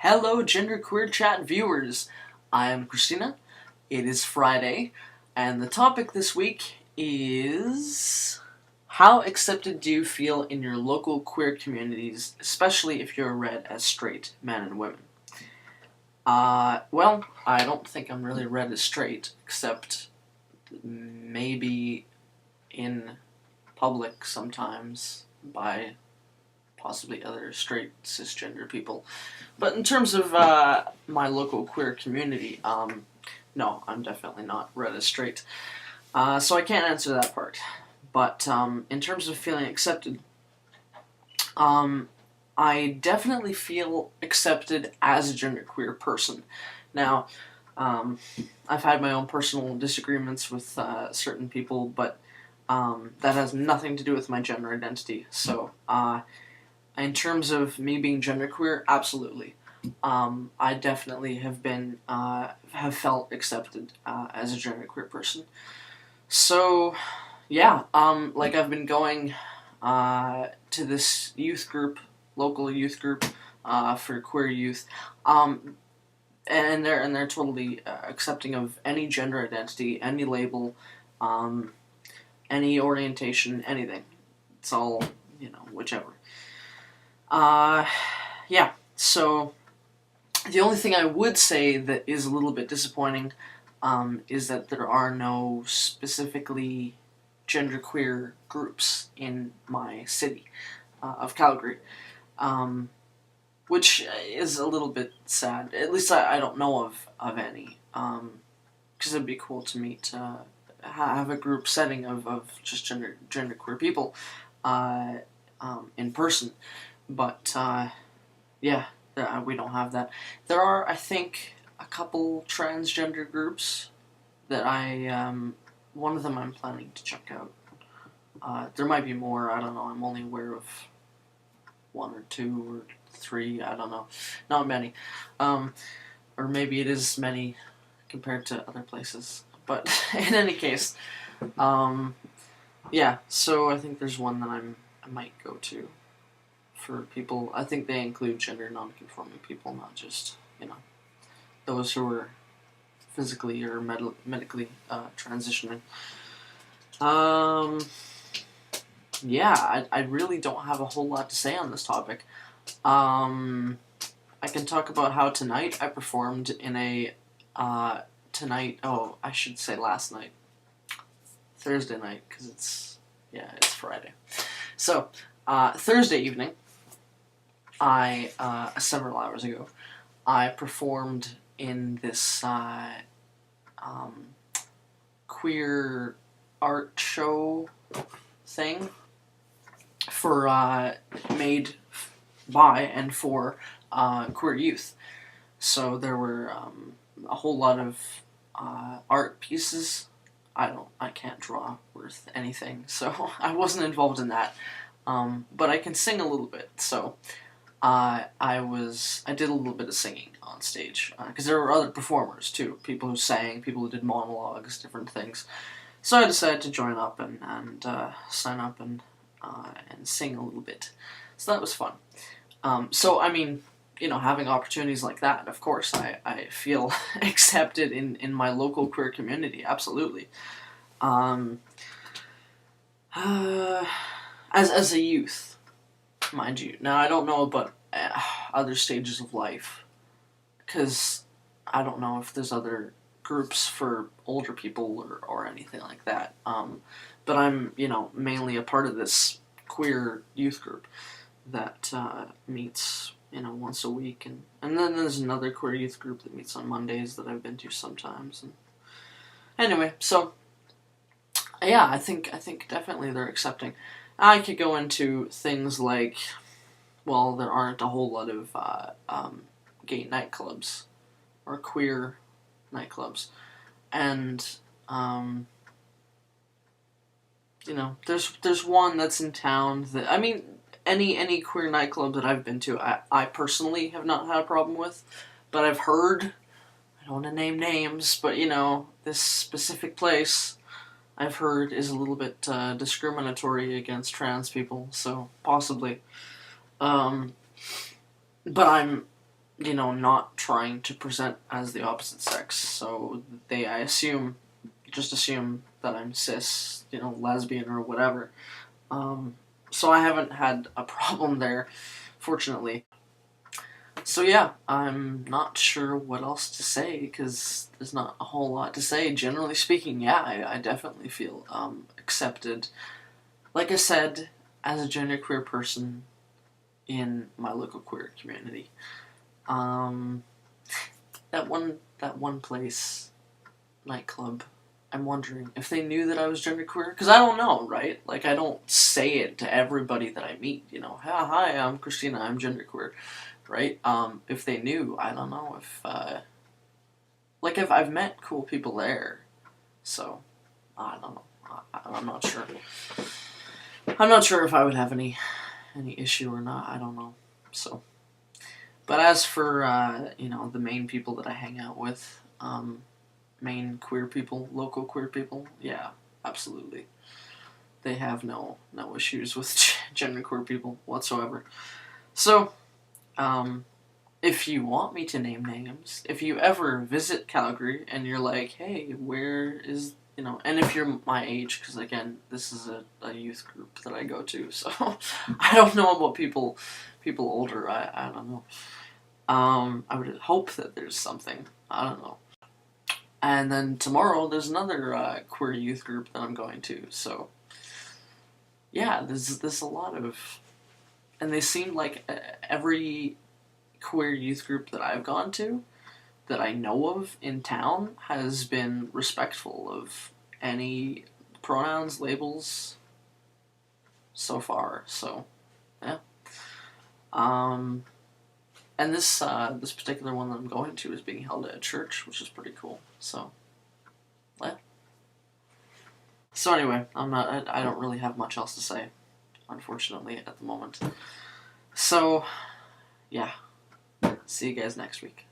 Hello, GenderqueerChat viewers. I am Christina. It is Friday, and the topic this week is how accepted do you feel in your local queer communities, especially if you're read as straight men and women? Well, I don't think I'm really read as straight, except maybe in public sometimes by possibly other straight cisgender people. But in terms of my local queer community, no, I'm definitely not read as straight. So I can't answer that part. But in terms of feeling accepted, I definitely feel accepted as a genderqueer person. Now, I've had my own personal disagreements with certain people, but that has nothing to do with my gender identity. So, in terms of me being genderqueer, absolutely. I definitely have felt accepted as a genderqueer person. So, yeah, like I've been going to this youth group, local youth group for queer youth, and they're totally accepting of any gender identity, any label, any orientation, anything. It's all, whichever. Yeah, so the only thing I would say that is a little bit disappointing is that there are no specifically genderqueer groups in my city of Calgary, which is a little bit sad. At least I don't know of any, because it'd be cool to meet, have a group setting of just genderqueer people in person. But, yeah, we don't have that. There are, I think, a couple transgender groups that one of them I'm planning to check out. There might be more, I don't know, I'm only aware of one or two or three, I don't know. Not many. Or maybe it is many compared to other places. But, in any case, yeah, so I think there's one that I might go to. For people, I think they include gender non-conforming people, not just, those who are physically or medically transitioning. Yeah, I really don't have a whole lot to say on this topic. I can talk about how tonight I performed in a, I should say last night. Thursday night, because it's Friday. So, Thursday evening, several hours ago, I performed in this queer art show thing for made by and for queer youth. So there were a whole lot of art pieces. I can't draw worth anything, so I wasn't involved in that. But I can sing a little bit, so I did a little bit of singing on stage, because there were other performers too, people who sang, people who did monologues, different things. So I decided to join up and sign up and sing a little bit. So that was fun. So I mean, having opportunities like that, of course, I feel accepted in my local queer community, absolutely. As a youth, mind you. Now, I don't know about other stages of life, because I don't know if there's other groups for older people or anything like that. But I'm, mainly a part of this queer youth group that meets, once a week. And then there's another queer youth group that meets on Mondays that I've been to sometimes. And anyway, so, yeah, I think definitely they're accepting. I could go into things like, well, there aren't a whole lot of gay nightclubs or queer nightclubs, and there's one that's in town that, I mean, any queer nightclub that I've been to, I personally have not had a problem with, but I've heard, I don't want to name names, but this specific place I've heard is a little bit discriminatory against trans people, so possibly. But I'm not trying to present as the opposite sex. So I just assume that I'm cis, lesbian or whatever. So I haven't had a problem there, fortunately. So yeah, I'm not sure what else to say, because there's not a whole lot to say. Generally speaking, yeah, I definitely feel accepted. Like I said, as a genderqueer person in my local queer community. That one place, nightclub, I'm wondering if they knew that I was genderqueer, because I don't know, right? Like, I don't say it to everybody that I meet, hi, I'm Christina, I'm genderqueer, right? If they knew, I don't know if, if I've met cool people there, so, I don't know, I'm not sure. I'm not sure if I would have any issue or not, I don't know, so. But as for, the main people that I hang out with, main queer people, local queer people, yeah, absolutely. They have no issues with genderqueer people whatsoever. So, if you want me to name names, if you ever visit Calgary and you're like, hey, where is, and if you're my age, because again, this is a youth group that I go to, so I don't know about people older, I don't know. I would hope that there's something, I don't know. And then tomorrow there's another queer youth group that I'm going to, so yeah, there's a lot of, and they seem like every queer youth group that I've gone to, that I know of in town, has been respectful of any pronouns, labels, so far, so, yeah. And this particular one that I'm going to is being held at a church, which is pretty cool, so, yeah. So anyway, I don't really have much else to say, unfortunately, at the moment. So, yeah. See you guys next week.